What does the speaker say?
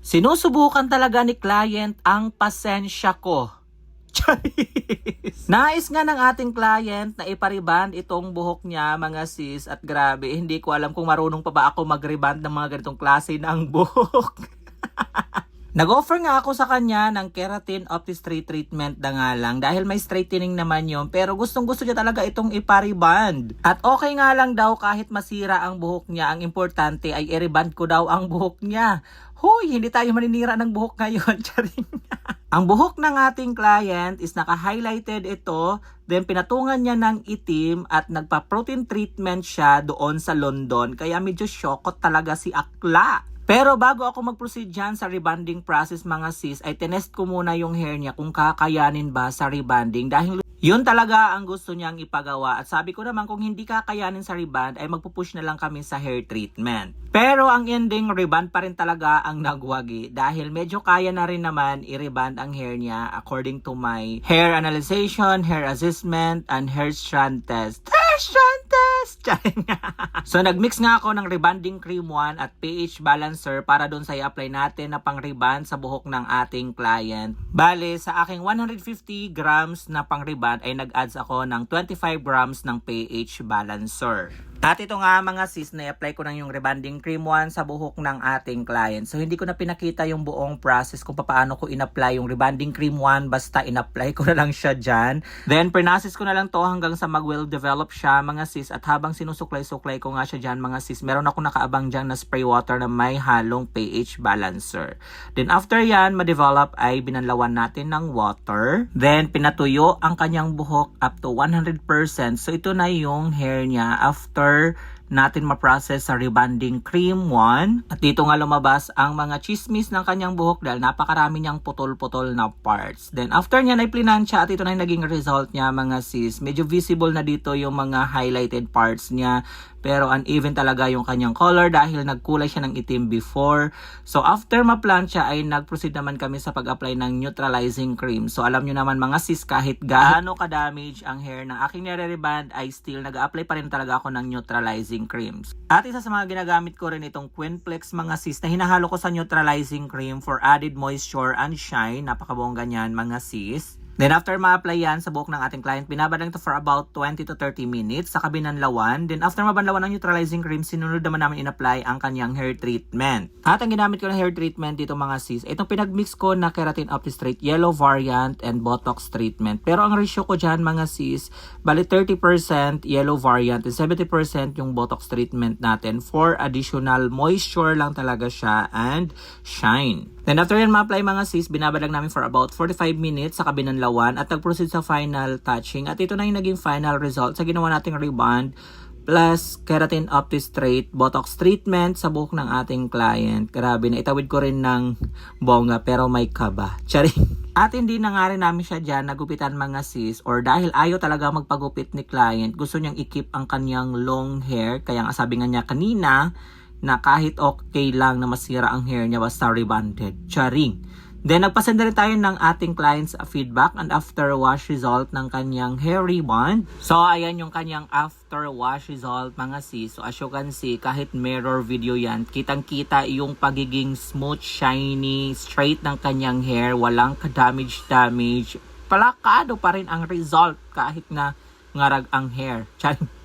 Sinusubukan talaga ni client ang pasensya ko. Charis! Nais nga ng ating client na ipariband itong buhok niya, mga sis, at grabe, hindi ko alam kung marunong pa ba ako mag-reband ng mga ganitong klase ng buhok. Nag-offer nga ako sa kanya ng keratin opti-straight treatment na nga lang dahil may straightening naman yun, pero gustong gusto niya talaga itong ipariband. At okay nga lang daw kahit masira ang buhok niya, ang importante ay i-reband ko daw ang buhok niya. Hoy, hindi tayo maninira ng buhok ngayon. Ang buhok ng ating client is naka-highlighted ito, then pinatungan niya ng itim at nagpa-protein treatment siya doon sa London, kaya medyo syokot talaga si Akla. Pero bago ako mag-proceed dyan sa rebanding process, mga sis, ay tinest ko muna yung hair niya kung kakayanin ba sa rebanding dahil yun talaga ang gusto niyang ipagawa. At sabi ko naman kung hindi kakayanin sa reband ay magpupush na lang kami sa hair treatment. Pero ang ending, reband pa rin talaga ang nagwagi dahil medyo kaya na rin naman i-reband ang hair niya according to my hair analyzation, hair assessment, and hair strand test. Hair strand test! So nagmix nga ako ng rebanding cream 1 at pH balancer para doon sa i-apply natin na pang-reband sa buhok ng ating client. Bale, sa aking 150 grams na pang-reband ay nag-adds ako ng 25 grams ng pH balancer. At ito nga mga sis, na-apply ko na yung rebanding cream 1 sa buhok ng ating client. So hindi ko na pinakita yung buong process kung paano ko in-apply yung rebanding cream 1, basta in-apply ko na lang siya dyan. Then process ko na lang to hanggang sa mag-well-develop siya, mga sis. At habang sinusuklay-suklay ko nga siya dyan, mga sis, meron ako nakaabang dyan na spray water na may halong pH balancer. Then after yan, ma-develop ay binanlawan natin ng water. Then pinatuyo ang kanyang buhok up to 100%. So ito na yung hair niya after natin ma-process sa rebanding cream 1. At dito nga lumabas ang mga chismis ng kanyang buhok dahil napakarami niyang putol-putol na parts. Then after niya na ipinansya at ito na yung naging result niya, mga sis. Medyo visible na dito yung mga highlighted parts niya. Pero uneven talaga yung kanyang color dahil nagkulay siya ng itim before. So after ma-plancha ay nag-proceed naman kami sa pag-apply ng neutralizing cream. So alam nyo naman mga sis, kahit gaano ka-damage ang hair ng aking nire-reband ay still nag-apply pa rin talaga ako ng neutralizing creams. At isa sa mga ginagamit ko rin itong Quinplex, mga sis, na hinahalo ko sa neutralizing cream for added moisture and shine. Napakabongga niyan, mga sis. Then after ma-apply yan sa buhok ng ating client, binabad ito for about 20 to 30 minutes sa kabinanlawan. Then after mabanlawan ng neutralizing cream, sinunod naman namin in-apply ang kanyang hair treatment. At ang ginamit ko na hair treatment dito, mga sis, itong pinag-mix ko na keratin opti-straight yellow variant and botox treatment. Pero ang ratio ko dyan, mga sis, bali 30% yellow variant and 70% yung botox treatment natin for additional moisture lang talaga siya and shine. Then after yan ma-apply, mga sis, binabalag namin for about 45 minutes sa kabinanlawan at nag-proceed sa final touching. At ito na yung naging final result sa ginawa nating reband plus keratin opti-straight botox treatment sa buhok ng ating client. Grabe, na itawid ko rin ng bongga pero may kaba. Charing. At hindi na nga rin namin siya dyan nagupitan, mga sis, or dahil ayaw talaga magpagupit ni client, gusto niyang i-keep ang kanyang long hair. Kaya nga sabi nga niya kanina, na kahit okay lang na masira ang hair niya basta rebanded. Charing. Then nagpasend rin tayo ng ating client's feedback and after wash result ng kanyang hair reband. So ayan yung kanyang after wash result, mga sis. So as you can see, kahit mirror video yan, kitang-kita yung pagiging smooth, shiny, straight ng kanyang hair. Walang ka-damage. Palakado pa rin ang result kahit na ngarag ang hair. Charing.